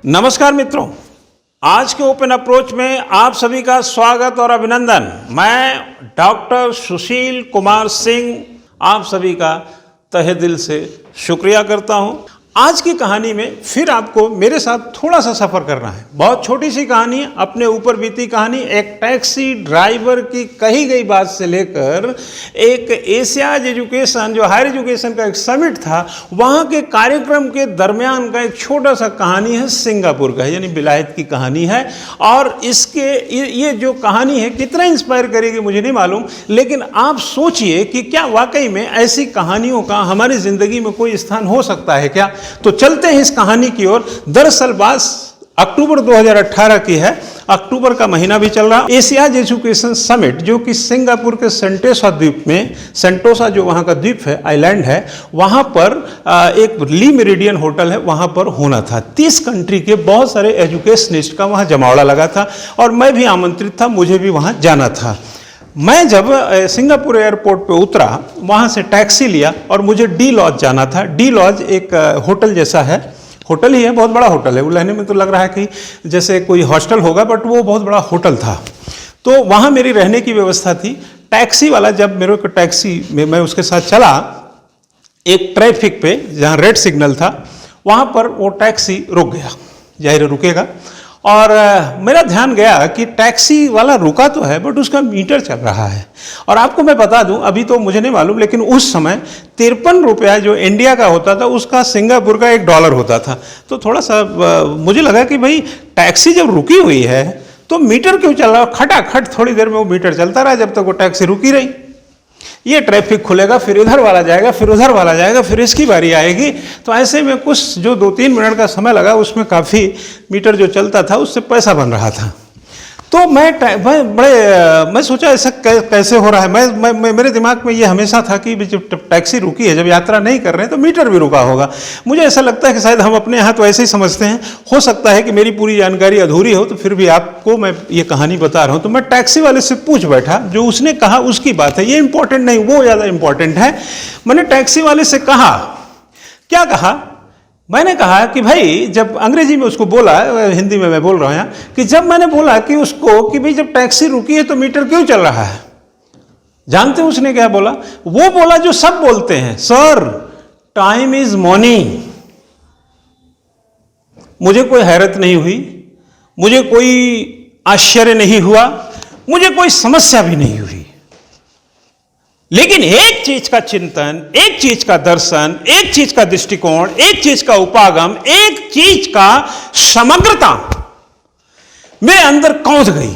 नमस्कार मित्रों, आज के ओपन अप्रोच में आप सभी का स्वागत और अभिनंदन। मैं डॉक्टर सुशील कुमार सिंह आप सभी का तहे दिल से शुक्रिया करता हूं। आज की कहानी में फिर आपको मेरे साथ थोड़ा सा सफ़र करना है। बहुत छोटी सी कहानी है, अपने ऊपर बीती कहानी। एक टैक्सी ड्राइवर की कही गई बात से लेकर एक एशियाज एजुकेशन जो हायर एजुकेशन का एक समिट था, वहाँ के कार्यक्रम के दरमियान का एक छोटा सा कहानी है सिंगापुर का, यानी विलायत की कहानी है। और इसके ये जो कहानी है कितना इंस्पायर करेगी मुझे नहीं मालूम, लेकिन आप सोचिए कि क्या वाकई में ऐसी कहानियों का हमारी ज़िंदगी में कोई स्थान हो सकता है क्या। तो चलते हैं इस कहानी की ओर। दरअसल बात अक्टूबर 2018 की है। अक्टूबर का महीना भी चल रहा। एशियाज एजुकेशन समिट जो कि सिंगापुर के सेंटोसा द्वीप में, सेंटोसा जो वहाँ का द्वीप है, आइलैंड है, वहाँ पर एक ली मेरिडियन होटल है, वहाँ पर होना था। 30 कंट्री के बहुत सारे एजुकेशनिस्ट का वहाँ जमावड़ा लगा था और मैं भी आमंत्रित था, मुझे भी वहाँ जाना था। मैं जब सिंगापुर एयरपोर्ट पे उतरा, वहाँ से टैक्सी लिया और मुझे डी लॉज जाना था। डी लॉज एक होटल जैसा है, होटल ही है, बहुत बड़ा होटल है। वो लेने में तो लग रहा है कि जैसे कोई हॉस्टल होगा, बट वो बहुत बड़ा होटल था। तो वहाँ मेरी रहने की व्यवस्था थी। टैक्सी वाला जब मेरे को टैक्सी में मैं उसके साथ चला, एक ट्रैफिक पे जहाँ रेड सिग्नल था, वहाँ पर वो टैक्सी रुक गया। जाहिर रुकेगा। और मेरा ध्यान गया कि टैक्सी वाला रुका तो है, बट उसका मीटर चल रहा है। और आपको मैं बता दूं, अभी तो मुझे नहीं मालूम, लेकिन उस समय 53 रुपया जो इंडिया का होता था, उसका सिंगापुर का $1 होता था। तो थोड़ा सा मुझे लगा कि भाई टैक्सी जब रुकी हुई है तो मीटर क्यों चल रहा है। खटाखट थोड़ी देर में वो मीटर चलता रहा जब तक वो टैक्सी रुकी रही। ये ट्रैफिक खुलेगा, फिर इधर वाला जाएगा, फिर उधर वाला जाएगा, फिर इसकी बारी आएगी। तो ऐसे में कुछ जो 2-3 मिनट का समय लगा, उसमें काफ़ी मीटर जो चलता था उससे पैसा बन रहा था। तो मैं सोचा ऐसा कैसे हो रहा है। मैं मेरे दिमाग में ये हमेशा था कि जब टैक्सी रुकी है, जब यात्रा नहीं कर रहे हैं तो मीटर भी रुका होगा। मुझे ऐसा लगता है कि शायद हम अपने यहाँ तो ऐसे ही समझते हैं। हो सकता है कि मेरी पूरी जानकारी अधूरी हो, तो फिर भी आपको मैं ये कहानी बता रहा हूँ। तो मैं टैक्सी वाले से पूछ बैठा, जो उसने कहा उसकी बात है, ये इंपॉर्टेंट नहीं, वो ज़्यादा इंपॉर्टेंट है। मैंने टैक्सी वाले से कहा, क्या कहा, मैंने कहा कि भाई, जब अंग्रेजी में उसको बोला, हिंदी में मैं बोल रहा हूँ, कि जब मैंने बोला कि उसको कि भाई जब टैक्सी रुकी है तो मीटर क्यों चल रहा है, जानते हैं उसने क्या बोला? वो बोला जो सब बोलते हैं, सर टाइम इज मनी। मुझे कोई हैरत नहीं हुई, मुझे कोई आश्चर्य नहीं हुआ, मुझे कोई समस्या भी नहीं हुई। लेकिन एक चीज का चिंतन, एक चीज का दर्शन, एक चीज का दृष्टिकोण, एक चीज का उपागम, एक चीज का समग्रता मेरे अंदर कौंध गई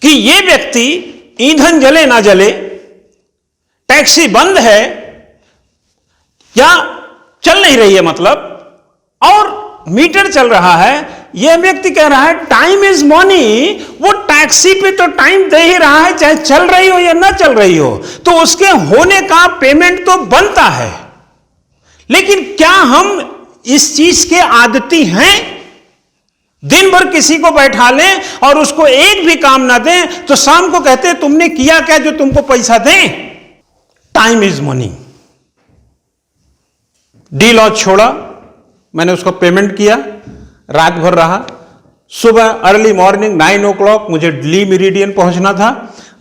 कि ये व्यक्ति, ईंधन जले ना जले, टैक्सी बंद है या चल नहीं रही है मतलब, और मीटर चल रहा है, यह व्यक्ति कह रहा है टाइम इज मनी। वो टैक्सी पे तो टाइम दे ही रहा है, चाहे चल रही हो या ना चल रही हो, तो उसके होने का पेमेंट तो बनता है। लेकिन क्या हम इस चीज के आदती हैं? दिन भर किसी को बैठा लें और उसको एक भी काम ना दें तो शाम को कहते हैं तुमने किया क्या जो तुमको पैसा दें। Time is money. डी लॉज छोड़ा, मैंने उसको पेमेंट किया, रात भर रहा। सुबह अर्ली मॉर्निंग 9 o'clock मुझे ली मेरिडियन पहुंचना था।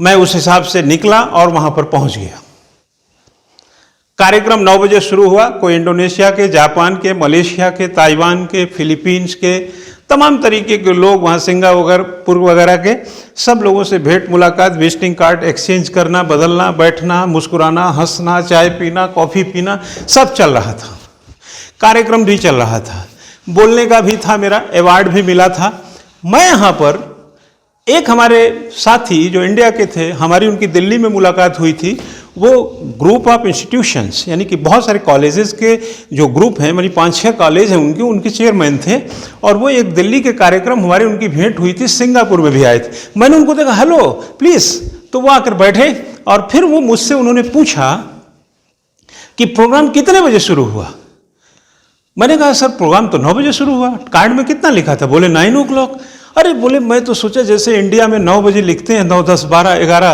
मैं उस हिसाब से निकला और वहां पर पहुंच गया। कार्यक्रम 9 बजे शुरू हुआ। कोई इंडोनेशिया के, जापान के, मलेशिया के, ताइवान के, फिलीपींस के, तमाम तरीके के लोग वहाँ, सिंगापुर वगैरह के सब लोगों से भेंट मुलाकात, विजिटिंग कार्ड एक्सचेंज करना, बदलना, बैठना, मुस्कुराना, हंसना, चाय पीना, कॉफ़ी पीना, सब चल रहा था। कार्यक्रम भी चल रहा था, बोलने का भी था, मेरा अवार्ड भी मिला था। मैं यहाँ पर एक हमारे साथी जो इंडिया के थे, हमारी उनकी दिल्ली में मुलाकात हुई थी। वो ग्रुप ऑफ इंस्टीट्यूशंस, यानी कि बहुत सारे कॉलेजेस के जो ग्रुप हैं, मेरी 5-6 कॉलेज हैं उनके चेयरमैन थे। और वो एक दिल्ली के कार्यक्रम हमारी उनकी भेंट हुई थी, सिंगापुर में भी आए थे। मैंने उनको देखा, हेलो प्लीज़, तो वो आकर बैठे और फिर वो मुझसे उन्होंने पूछा कि प्रोग्राम कितने बजे शुरू हुआ। मैंने कहा सर प्रोग्राम तो 9 बजे शुरू हुआ, कार्ड में कितना लिखा था? बोले 9 o'clock। अरे बोले मैं तो सोचा जैसे इंडिया में 9 बजे लिखते हैं, 9, 10, 12, 11,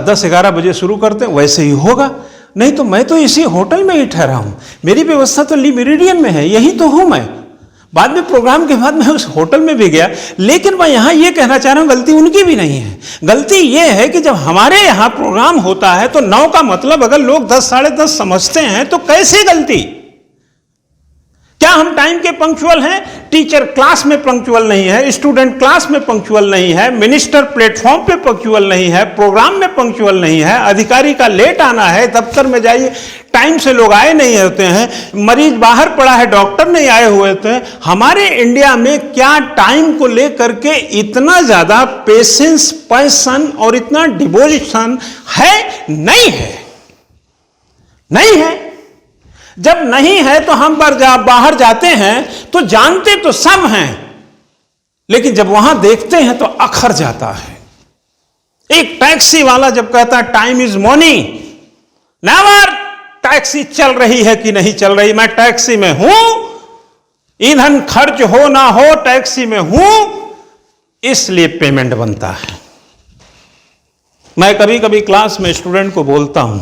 10-11 बजे शुरू करते हैं, वैसे ही होगा। नहीं तो मैं तो इसी होटल में ही ठहरा हूँ, मेरी व्यवस्था तो ली मेरिडियन में है, यही तो हूँ मैं। बाद में प्रोग्राम के बाद मैं उस होटल में भी गया, लेकिन मैं यहां यह कहना चाह रहा हूं गलती उनकी भी नहीं है। गलती यह है कि जब हमारे यहां प्रोग्राम होता है तो 9 का मतलब अगर लोग 10 साढ़े 10 समझते हैं तो कैसे गलती? क्या हम टाइम के पंक्चुअल हैं? टीचर क्लास में पंक्चुअल नहीं है, स्टूडेंट क्लास में पंक्चुअल नहीं है, मिनिस्टर प्लेटफॉर्म पे पंक्चुअल नहीं है, प्रोग्राम में पंक्चुअल नहीं है, अधिकारी का लेट आना है, दफ्तर में जाइए टाइम से लोग आए नहीं होते हैं, मरीज बाहर पड़ा है, डॉक्टर नहीं आए हुए होते हैं। हमारे इंडिया में क्या टाइम को लेकर के इतना ज्यादा पेशेंस, पैशन और इतना डिवोशन है? नहीं है, नहीं है। जब नहीं है तो हम बाहर जाते हैं तो जानते तो सब हैं, लेकिन जब वहां देखते हैं तो अखर जाता है। एक टैक्सी वाला जब कहता है time is money, never taxi चल रही है कि नहीं चल रही, मैं टैक्सी में हूं, ईंधन खर्च हो ना हो टैक्सी में हूं, इसलिए पेमेंट बनता है। मैं कभी कभी क्लास में स्टूडेंट को बोलता हूं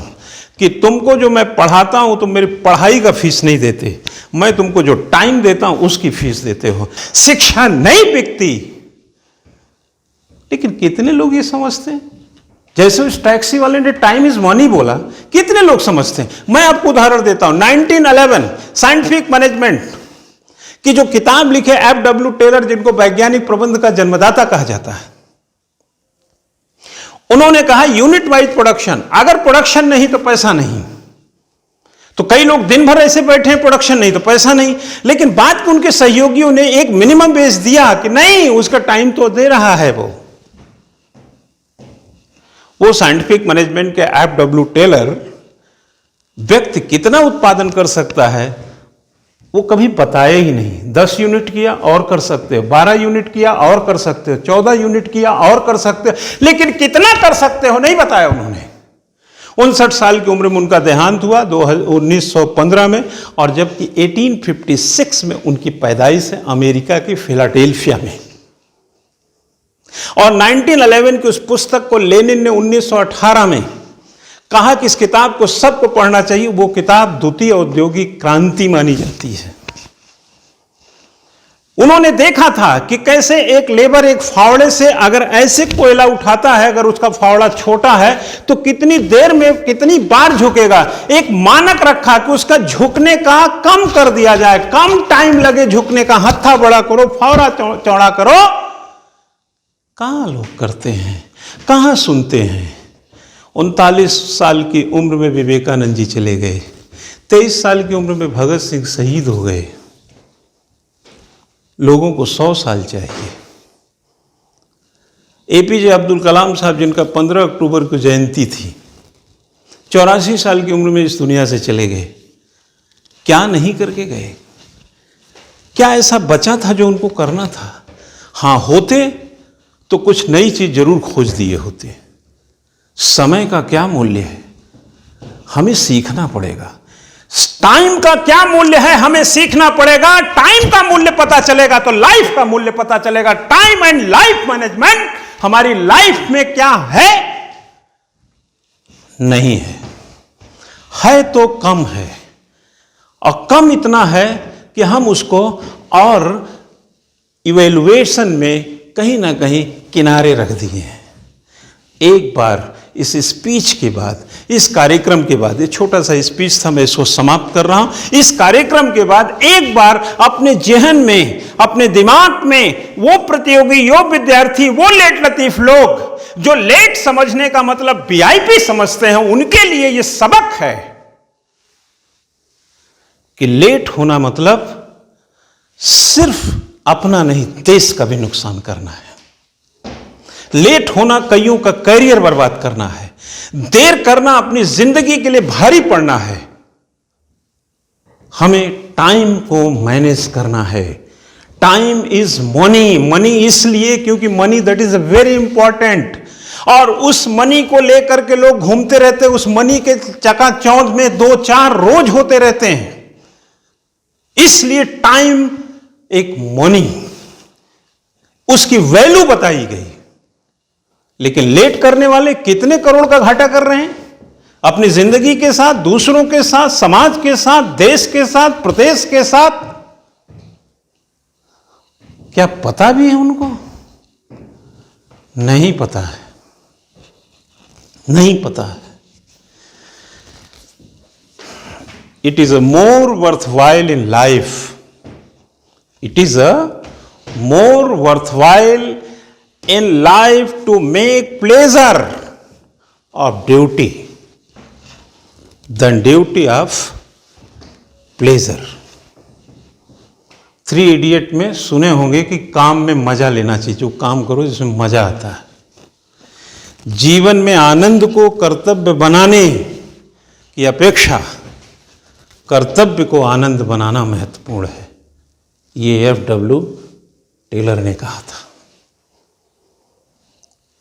कि तुमको जो मैं पढ़ाता हूं तुम मेरी पढ़ाई का फीस नहीं देते, मैं तुमको जो टाइम देता हूं उसकी फीस देते हो। शिक्षा नहीं बिकती। लेकिन कितने लोग ये समझते हैं? जैसे उस टैक्सी वाले ने टाइम इज मनी बोला, कितने लोग समझते हैं? मैं आपको उदाहरण देता हूं। 1911 साइंटिफिक मैनेजमेंट की जो किताब लिखे F.W. टेलर, जिनको वैज्ञानिक प्रबंध का जन्मदाता कहा जाता है, उन्होंने कहा यूनिट वाइज प्रोडक्शन, अगर प्रोडक्शन नहीं तो पैसा नहीं। तो कई लोग दिन भर ऐसे बैठे हैं, प्रोडक्शन नहीं तो पैसा नहीं। लेकिन बाद में उनके सहयोगियों ने एक मिनिमम बेस दिया कि नहीं, उसका टाइम तो दे रहा है वो साइंटिफिक मैनेजमेंट के F.W. टेलर व्यक्ति कितना उत्पादन कर सकता है वो कभी बताया ही नहीं। 10 यूनिट किया और कर सकते हो, 12 यूनिट किया और कर सकते हो, 14 यूनिट किया और कर सकते हो, लेकिन कितना कर सकते हो नहीं बताया उन्होंने। 59 साल की उम्र में उनका देहांत हुआ 1915 में, और जबकि 1856 में उनकी पैदाइश है अमेरिका की फिलाडेल्फिया में। और 1911 की उस पुस्तक को लेनिन ने 1918 में कहा कि इस किताब को सबको पढ़ना चाहिए। वो किताब द्वितीय औद्योगिक क्रांति मानी जाती है। उन्होंने देखा था कि कैसे एक लेबर एक फावड़े से अगर ऐसे कोयला उठाता है, अगर उसका फावड़ा छोटा है तो कितनी देर में कितनी बार झुकेगा। एक मानक रखा कि उसका झुकने का कम कर दिया जाए, कम टाइम लगे झुकने का, हत्था बड़ा करो, फावड़ा चौड़ा करो। कहां लोग करते हैं, कहां सुनते हैं। 39 साल की उम्र में विवेकानंद जी चले गए, 23 साल की उम्र में भगत सिंह शहीद हो गए। लोगों को 100 साल चाहिए। एपीजे अब्दुल कलाम साहब, जिनका 15 अक्टूबर को जयंती थी, 84 साल की उम्र में इस दुनिया से चले गए। क्या नहीं करके गए? क्या ऐसा बचा था जो उनको करना था? हां, होते तो कुछ नई चीज जरूर खोज दिए होते। समय का क्या मूल्य है हमें सीखना पड़ेगा। टाइम का क्या मूल्य है हमें सीखना पड़ेगा। टाइम का मूल्य पता चलेगा तो लाइफ का मूल्य पता चलेगा। टाइम एंड लाइफ मैनेजमेंट हमारी लाइफ में क्या है? नहीं है, है तो कम है, और कम इतना है कि हम उसको और इवैल्यूएशन में कहीं ना कहीं किनारे रख दिए हैं। एक बार इस स्पीच के बाद, इस कार्यक्रम के बाद, ये छोटा सा स्पीच था, मैं इसको समाप्त कर रहा हूं। इस कार्यक्रम के बाद एक बार अपने जहन में, अपने दिमाग में वो प्रतियोगी, वो विद्यार्थी, वो लेट लतीफ लोग जो लेट समझने का मतलब वीआईपी समझते हैं, उनके लिए ये सबक है कि लेट होना मतलब सिर्फ अपना नहीं, देश का भी नुकसान करना है। लेट होना कईयों का करियर बर्बाद करना है। देर करना अपनी जिंदगी के लिए भारी पड़ना है। हमें टाइम को मैनेज करना है। Time is money. मनी इसलिए क्योंकि money that is very important, और उस मनी को लेकर के लोग घूमते रहते, उस मनी के चकाचौंध में 2-4 रोज होते रहते हैं। इसलिए टाइम एक मनी, उसकी वैल्यू बताई गई। लेकिन लेट करने वाले कितने करोड़ का घाटा कर रहे हैं अपनी जिंदगी के साथ, दूसरों के साथ, समाज के साथ, देश के साथ, प्रदेश के साथ। क्या पता भी है उनको? नहीं पता है, नहीं पता है। It is a more worthwhile in life. It is a more worthwhile in life to make pleasure of duty than duty of pleasure. 3 idiot में सुने होंगे कि काम में मजा लेना चाहिए, जो काम करो जिसमें मजा आता है। जीवन में आनंद को कर्तव्य बनाने की अपेक्षा कर्तव्य को आनंद बनाना महत्वपूर्ण है, ये F.W. टेलर ने कहा था।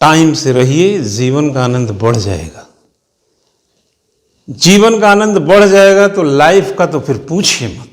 टाइम से रहिए, जीवन का आनंद बढ़ जाएगा। जीवन का आनंद बढ़ जाएगा तो लाइफ का तो फिर पूछिए मत।